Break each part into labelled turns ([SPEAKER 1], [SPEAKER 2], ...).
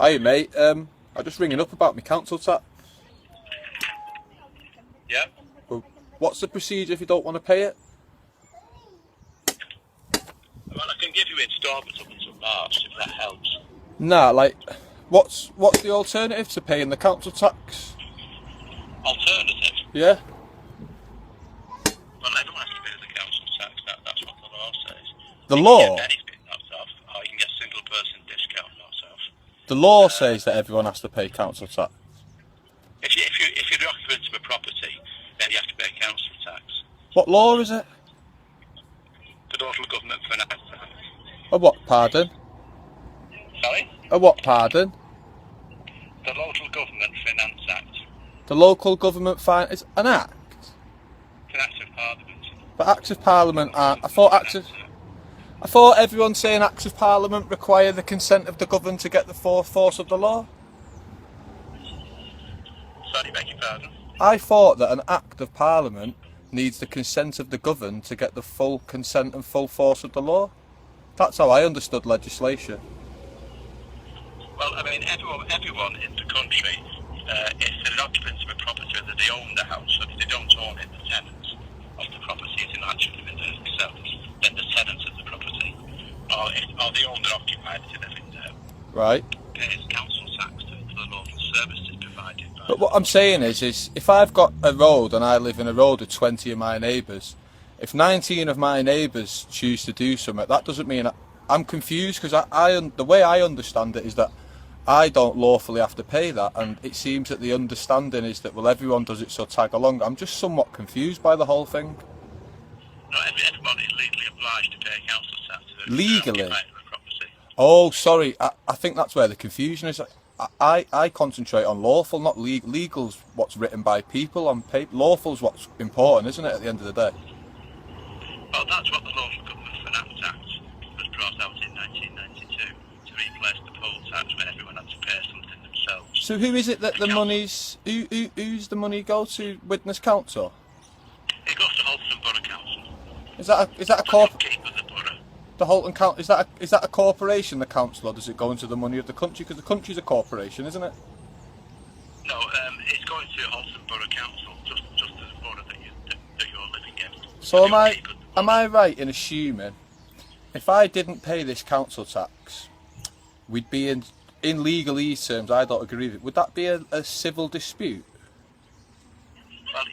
[SPEAKER 1] Hiya mate, I'm just ringing up about my council tax.
[SPEAKER 2] Yeah.
[SPEAKER 1] Well, what's the procedure if you don't want to pay it?
[SPEAKER 2] Well, I can give you instalments up until March if that helps.
[SPEAKER 1] Nah, like, what's the alternative to paying the council tax?
[SPEAKER 2] Alternative.
[SPEAKER 1] Yeah?
[SPEAKER 2] Well, everyone has to pay the council tax. That's what the law says.
[SPEAKER 1] The
[SPEAKER 2] You can get
[SPEAKER 1] law?
[SPEAKER 2] benefit knocked off, or you can get single person discount knocked off.
[SPEAKER 1] The law says that everyone has to pay council tax.
[SPEAKER 2] If you're the occupant of a property, then you have to pay council tax.
[SPEAKER 1] What law is it?
[SPEAKER 2] The local government finance act.
[SPEAKER 1] A what, pardon?
[SPEAKER 2] Sorry?
[SPEAKER 1] A what, pardon?
[SPEAKER 2] The local government finance act.
[SPEAKER 1] The local government fine is an act?
[SPEAKER 2] It's an act of parliament.
[SPEAKER 1] But acts of parliament aren't. I thought everyone saying acts of parliament require the consent of the governed to get the full force of the law.
[SPEAKER 2] Sorry, beg your pardon.
[SPEAKER 1] I thought that an act of parliament needs the consent of the governed to get the full consent and full force of the law. That's how I understood legislation.
[SPEAKER 2] Well, I mean, everyone in the country, if they're an occupant of a property, that they own the house, so if they don't own it, the tenants of the property, if they're not actually living there themselves, then the tenants of the property, or the owner occupied if they're living there,
[SPEAKER 1] Right.
[SPEAKER 2] pays council tax for the local services provided by.
[SPEAKER 1] But what I'm saying is if I've got a road and I live in a road with 20 of my neighbours, if 19 of my neighbours choose to do something, that doesn't mean I'm confused, because the way I understand it is that I don't lawfully have to pay that, and it seems that the understanding is that, well, everyone does it, so tag along. I'm just somewhat confused by the whole thing.
[SPEAKER 2] No, everyone is legally obliged to pay council tax to
[SPEAKER 1] Legally?
[SPEAKER 2] occupy the property.
[SPEAKER 1] Oh, sorry, I think that's where the confusion is. I concentrate on lawful, not legal. Legal's what's written by people on paper. Lawful's what's important, isn't it, at the end of the day?
[SPEAKER 2] Well, that's what the Local Government Finance Act was brought out in 1992 to replace the poll tax where everyone had to pay something themselves.
[SPEAKER 1] So who is it that the money's... Who's the money go to? Widnes Council?
[SPEAKER 2] It goes to Holton Borough Council.
[SPEAKER 1] Is that a
[SPEAKER 2] The
[SPEAKER 1] corp...
[SPEAKER 2] upkeep of the borough.
[SPEAKER 1] The Holton Council... Is that a corporation, the council, or does it go into the money of the country? Because the country's a corporation, isn't it?
[SPEAKER 2] No, it's going to Holton Borough Council, just the borough that you're living in.
[SPEAKER 1] So am I right in assuming if I didn't pay this council tax, we'd be in legalese terms, I don't agree with it. Would that be a civil dispute?
[SPEAKER 2] Well,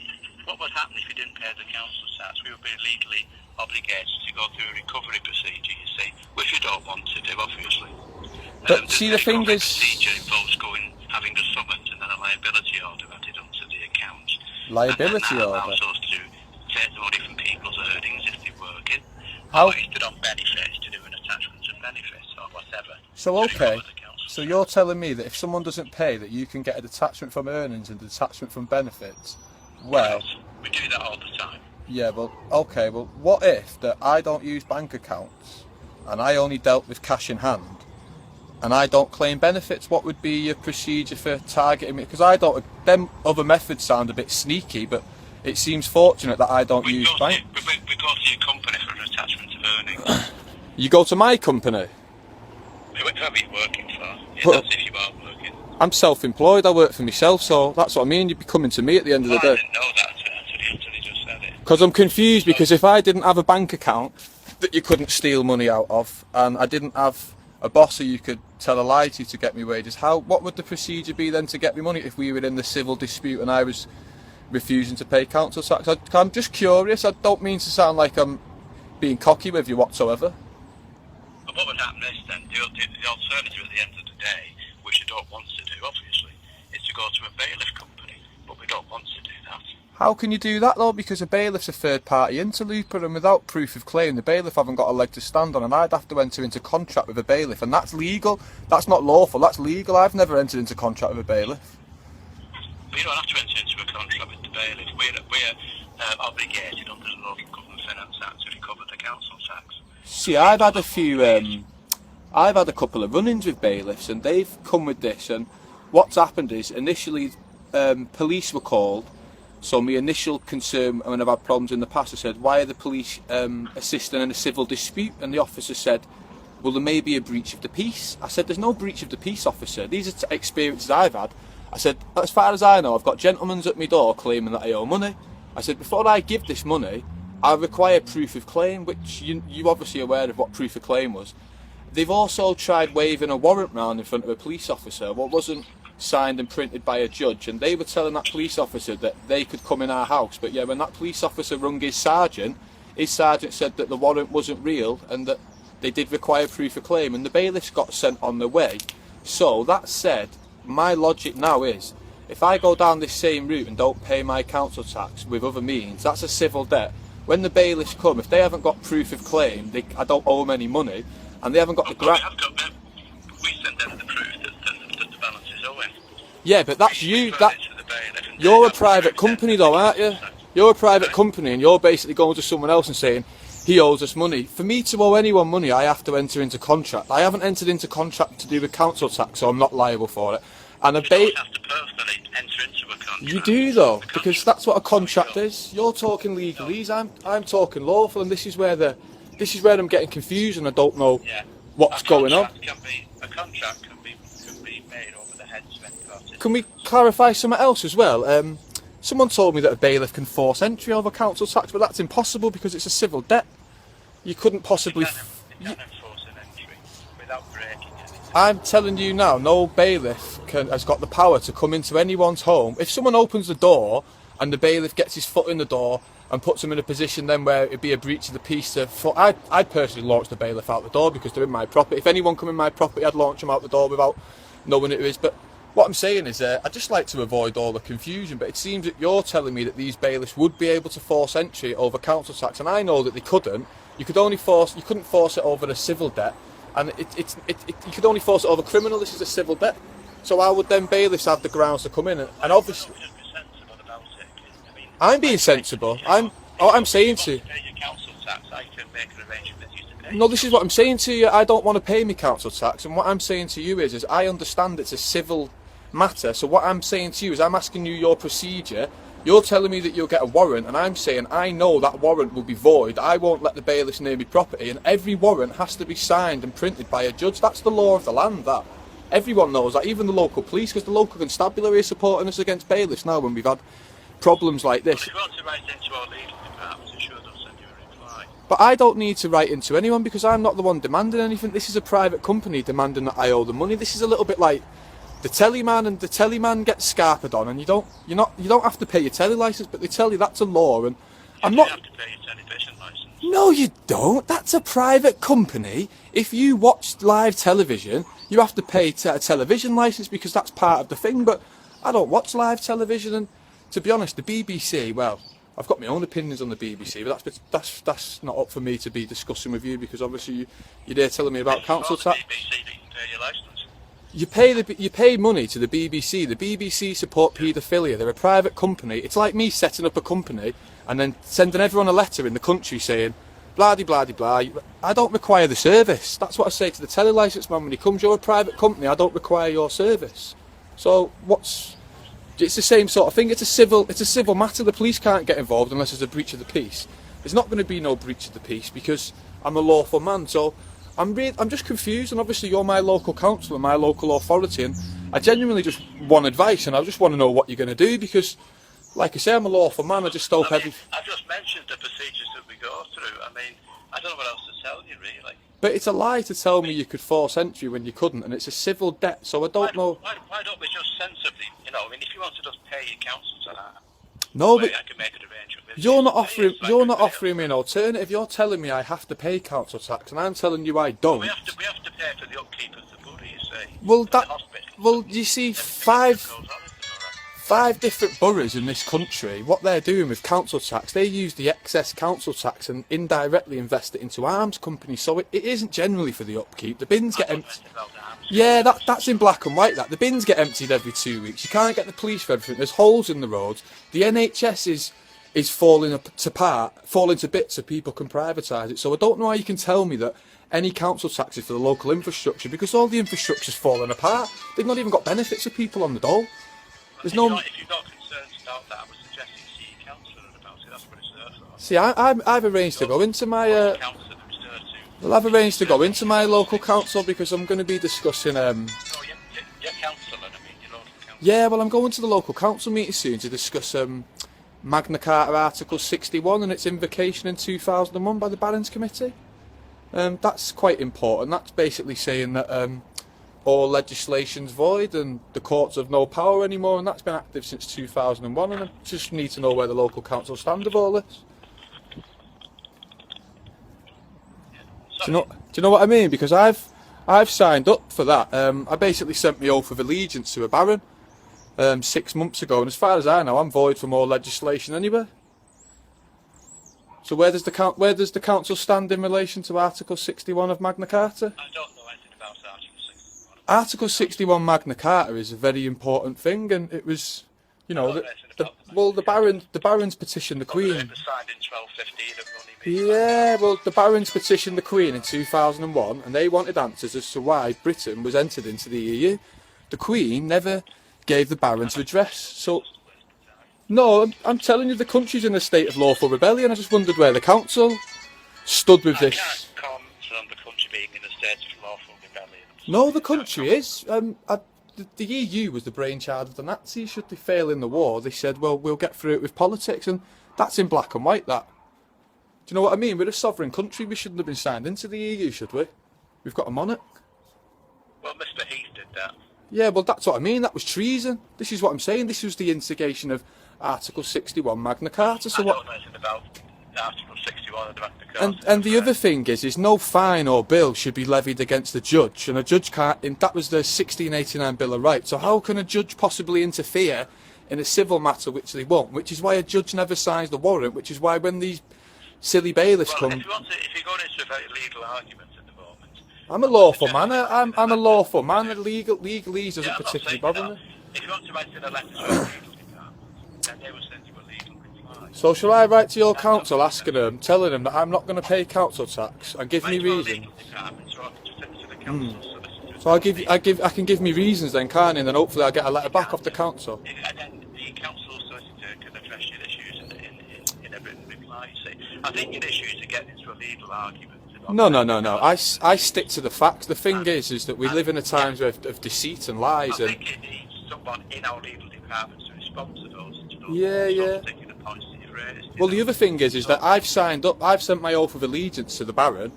[SPEAKER 2] what would happen if you didn't pay the council tax? We would be legally obligated to go through a recovery procedure, you see, which we don't want to do, obviously.
[SPEAKER 1] But see, the thing
[SPEAKER 2] recovery
[SPEAKER 1] is...
[SPEAKER 2] procedure involves having a summons and then a liability order added onto the account.
[SPEAKER 1] Liability
[SPEAKER 2] and that
[SPEAKER 1] order?
[SPEAKER 2] allows us to take the money from people's earnings if they're working,
[SPEAKER 1] How?
[SPEAKER 2] or if they're on benefits, to do an attachment of benefits or whatever.
[SPEAKER 1] So,
[SPEAKER 2] to
[SPEAKER 1] okay,
[SPEAKER 2] recover the council
[SPEAKER 1] so
[SPEAKER 2] tax.
[SPEAKER 1] you're telling me that if someone doesn't pay, that you can get a detachment from earnings and a detachment from benefits? Well,
[SPEAKER 2] We do that all the time.
[SPEAKER 1] yeah, well, okay, well, what if that I don't use bank accounts and I only dealt with cash in hand and I don't claim benefits? What would be your procedure for targeting me? Because them other methods sound a bit sneaky, but it seems fortunate that I don't use banks.
[SPEAKER 2] We go to your company for an attachment of earnings.
[SPEAKER 1] You go to my company?
[SPEAKER 2] Whoever you're working for,
[SPEAKER 1] But-
[SPEAKER 2] that's if you are working.
[SPEAKER 1] I'm self-employed, I work for myself, so that's what I mean, you'd be coming to me at the end of the
[SPEAKER 2] I
[SPEAKER 1] day.
[SPEAKER 2] didn't know that until you just said it.
[SPEAKER 1] Because I'm confused, because if I didn't have a bank account that you couldn't steal money out of, and I didn't have a boss who you could tell a lie to get me wages, what would the procedure be then to get me money if we were in the civil dispute and I was refusing to pay council tax? I'm just curious, I don't mean to sound like I'm being cocky with you whatsoever.
[SPEAKER 2] And what would happen is then, the alternative at the end of the day, which you don't want to do, obviously, is to go to a bailiff company, but we don't want to do that.
[SPEAKER 1] How can you do that though? Because a bailiff's a third party interloper, and without proof of claim, the bailiff haven't got a leg to stand on, and I'd have to enter into contract with a bailiff, and that's legal. That's not lawful, that's legal. I've never entered into contract with a bailiff.
[SPEAKER 2] We don't have to enter into a contract with the bailiff. We're obligated under the Local Government Finance Act to recover the council tax.
[SPEAKER 1] See, I've had a couple of run-ins with bailiffs, and they've come with this, and what's happened is, initially, police were called. So my initial concern when I've had problems in the past, I said, why are the police assisting in a civil dispute? And the officer said, well, there may be a breach of the peace. I said, there's no breach of the peace, officer. These are experiences I've had. I said, as far as I know, I've got gentlemen at my door claiming that I owe money. I said, before I give this money, I require proof of claim, which you obviously aware of what proof of claim was. They've also tried waving a warrant round in front of a police officer, what wasn't signed and printed by a judge, and they were telling that police officer that they could come in our house. But yeah, when that police officer rung his sergeant said that the warrant wasn't real and that they did require proof of claim, and the bailiffs got sent on their way. So that said, my logic now is, if I go down this same route and don't pay my council tax with other means, that's a civil debt. When the bailiffs come, if they haven't got proof of claim, I don't owe them any money, and they haven't got the grant.
[SPEAKER 2] We send them the proof that the balance is owing.
[SPEAKER 1] Yeah, but that's you. You're a private company, though, aren't you? You're a private company, and you're basically going to someone else and saying, he owes us money. For me to owe anyone money, I have to enter into contract. I haven't entered into contract to do with council tax, so I'm not liable for it. And
[SPEAKER 2] you don't have to personally enter into a contract.
[SPEAKER 1] You do, though, because that's what a contract is. You're talking legalese, I'm talking lawful, and this is where I'm getting confused, and I don't know what's going on.
[SPEAKER 2] A contract can be made over the heads of any party.
[SPEAKER 1] Can we clarify something else as well? Someone told me that a bailiff can force entry over council tax, but that's impossible because it's a civil debt. You couldn't possibly.
[SPEAKER 2] You can't enforce an entry without breaking anything.
[SPEAKER 1] I'm telling you now, no bailiff has got the power to come into anyone's home. If someone opens the door and the bailiff gets his foot in the door and puts them in a position then where it'd be a breach of the peace, I'd personally launch the bailiff out the door because they're in my property. If anyone come in my property, I'd launch them out the door without knowing who it is. But what I'm saying is, I'd just like to avoid all the confusion, but it seems that you're telling me that these bailiffs would be able to force entry over council tax, and I know that they couldn't. You couldn't force it over a civil debt, and you could only force it over criminal. This is a civil debt. So how would then bailiffs have the grounds to come in? And obviously, I'm being sensible. I'm saying to you. No, this is what I'm saying to you. I don't want to pay me council tax, and what I'm saying to you is I understand it's a civil matter. So what I'm saying to you is I'm asking you your procedure. You're telling me that you'll get a warrant, and I'm saying I know that warrant will be void. I won't let the bailiffs near me property, and every warrant has to be signed and printed by a judge. That's the law of the land, that. Everyone knows that, even the local police, because the local constabulary is supporting us against bailiffs now when we've had problems like this.
[SPEAKER 2] Well, if you want to write into our legal department, I'm sure they'll send you a reply.
[SPEAKER 1] But I don't need to write into anyone because I'm not the one demanding anything. This is a private company demanding that I owe the money. This is a little bit like the tellyman, and the tellyman gets scarpered on, and you don't have to pay your telly licence, but they tell you that's a law, and
[SPEAKER 2] you have to pay your television licence.
[SPEAKER 1] No, you don't. That's a private company. If you watch live television, you have to pay a television licence because that's part of the thing. But I don't watch live television, and to be honest, the BBC. Well, I've got my own opinions on the BBC, but that's not up for me to be discussing with you because obviously you're there telling me about council tax.
[SPEAKER 2] BBC, they can pay your licence.
[SPEAKER 1] You pay money to the BBC. The BBC support paedophilia. They're a private company. It's like me setting up a company and then sending everyone a letter in the country saying, blah de blah de blah. I don't require the service. That's what I say to the telly licence man when he comes. You're a private company. I don't require your service. So it's the same sort of thing. It's a civil matter. The police can't get involved unless there's a breach of the peace. There's not going to be no breach of the peace because I'm a lawful man. So I'm just confused, and obviously you're my local council and my local authority, and I genuinely just want advice, and I just want to know what you're going to do because, like I say, I'm a lawful man. I just hope everything.
[SPEAKER 2] I've just mentioned the procedures that we go through. I mean, I don't know what else to tell you, really.
[SPEAKER 1] But it's a lie to tell me you could force entry when you couldn't, and it's a civil debt, so I don't know.
[SPEAKER 2] Why don't we just sensibly, I mean, if you want to just pay your council to that,
[SPEAKER 1] no, but
[SPEAKER 2] I can make an arrangement with
[SPEAKER 1] you're not offering me an alternative. You're telling me I have to pay council tax, and I'm telling you I don't.
[SPEAKER 2] We have to pay for the upkeep of the borough, you see.
[SPEAKER 1] Well, you see, five different boroughs in this country, what they're doing with council tax, they use the excess council tax and indirectly invest it into arms companies, so it isn't generally for the upkeep. The bins get emptied. Yeah, that's in black and white. The bins get emptied every 2 weeks. You can't get the police for everything. There's holes in the roads. The NHS is falling to bits so people can privatise it. So I don't know how you can tell me that any council tax is for the local infrastructure because all the infrastructure's falling apart. They've not even got benefits for people on the dole. There's no.
[SPEAKER 2] If you've got concerns about that, I would suggest you see your councillor about it. That's what it's there for.
[SPEAKER 1] See, I've arranged to go into my. Well, I've arranged to go into my local council because I'm going to be discussing.
[SPEAKER 2] Oh, your councillor, I mean, your local councillor.
[SPEAKER 1] Yeah, well, I'm going to the local council meeting soon to discuss Magna Carta Article 61 and its invocation in 2001 by the Barons Committee. That's quite important. That's basically saying that all legislation's void and the courts have no power anymore, and that's been active since 2001. And I just need to know where the local council stand with all this. Do you know what I mean? Because I've signed up for that. I basically sent my oath of allegiance to a baron 6 months ago, and as far as I know, I'm void from all legislation anyway. So where does the council stand in relation to Article 61 of Magna Carta?
[SPEAKER 2] I don't know anything about Article 61.
[SPEAKER 1] Article 61 Magna Carta is a very important thing, and it was, you know, the barons petitioned the Queen.
[SPEAKER 2] It was signed in 1215 of money.
[SPEAKER 1] Yeah, well, the barons petitioned the Queen in 2001, and they wanted answers as to why Britain was entered into the EU. The Queen never gave the barons redress. So, no, I'm telling you, the country's in a state of lawful rebellion. I just wondered where the council stood with this.
[SPEAKER 2] I can't comment on the country being in a state of lawful rebellion.
[SPEAKER 1] No, the country is. The EU was the brainchild of the Nazis. Should they fail in the war, they said, well, we'll get through it with politics, and that's in black and white, that. Do you know what I mean? We're a sovereign country. We shouldn't have been signed into the EU, should we? We've got a monarch.
[SPEAKER 2] Well, Mr. Heath did that.
[SPEAKER 1] Yeah, well, that's what I mean. That was treason. This is what I'm saying. This was the instigation of Article 61 Magna Carta. So
[SPEAKER 2] I don't know anything about Article 61 of the Magna Carta.
[SPEAKER 1] And the other thing is no fine or bill should be levied against the judge, and a judge can't. That was the 1689 Bill of Rights. So how can a judge possibly interfere in a civil matter which they won't? Which is why a judge never signs the warrant. Which is why when these silly bailiffs come.
[SPEAKER 2] If you're going into a very legal argument at the moment.
[SPEAKER 1] I'm a lawful man. I'm a lawful man. Legalese doesn't particularly bother me.
[SPEAKER 2] If you want to write in a letter to a legal department, then they will send you a legal reply.
[SPEAKER 1] So shall I write to your council asking them, telling them that I'm not going to pay council tax, and give me reasons? So I can give me reasons then, can't I? And then hopefully I'll get a letter back off the council.
[SPEAKER 2] And then the council solicitor can address your issues in a written reply. See, I think your issues are getting into a legal argument.
[SPEAKER 1] No. I stick to the facts. The thing is that we live in a time of deceit and lies.
[SPEAKER 2] I think it needs someone in our legal department to respond to those particular points that you've raised.
[SPEAKER 1] Well, the other thing is that I've signed up. I've sent my oath of allegiance to the Baron,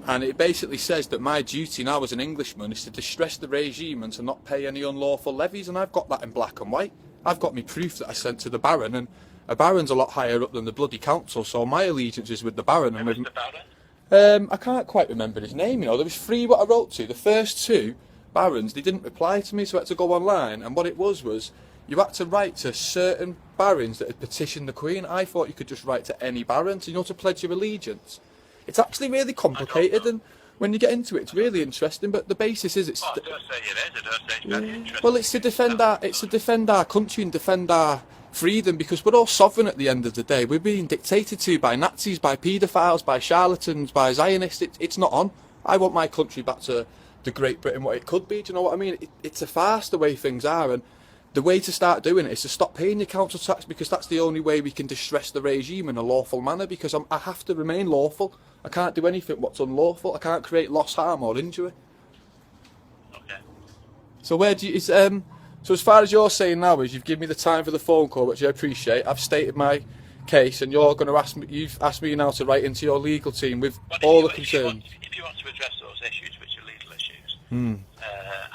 [SPEAKER 1] and it basically says that my duty now as an Englishman is to distress the regime and to not pay any unlawful levies, and I've got that in black and white. I've got me proof that I sent to the Baron, and a Baron's a lot higher up than the bloody council, so my allegiance is with the Baron. And with
[SPEAKER 2] the Baron?
[SPEAKER 1] I can't quite remember his name, you know. There was 3 what I wrote to. The first 2 barons, they didn't reply to me, so I had to go online. And what it was you had to write to certain barons that had petitioned the Queen. I thought you could just write to any baron, to, you know, to pledge your allegiance. It's actually really complicated, and when you get into it, it's really interesting. But the basis is
[SPEAKER 2] I don't say it is. I don't say it's very interesting.
[SPEAKER 1] Well, it's to defend our country and defend our freedom, because we're all sovereign at the end of the day. We're being dictated to by Nazis, by paedophiles, by charlatans, by Zionists. It's not on. I want my country back to Great Britain, what it could be. Do you know what I mean? It's a farce the way things are, and the way to start doing it is to stop paying your council tax, because that's the only way we can distress the regime in a lawful manner, because I have to remain lawful. I can't do anything what's unlawful. I can't create loss, harm or injury.
[SPEAKER 2] Okay.
[SPEAKER 1] So where do you... So as far as you're saying now is you've given me the time for the phone call, which I appreciate. I've stated my case, and you're going to ask me. You've asked me now to write into your legal team with all the concerns.
[SPEAKER 2] If you want to address those issues, which are legal issues, and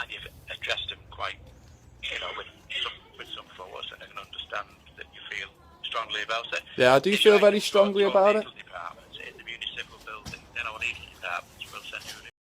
[SPEAKER 2] you've addressed them quite, with some force, and I can understand that you feel strongly about it.
[SPEAKER 1] Yeah, I do feel very strongly about it.
[SPEAKER 2] Departments in the municipal building, then our legal departments will send you a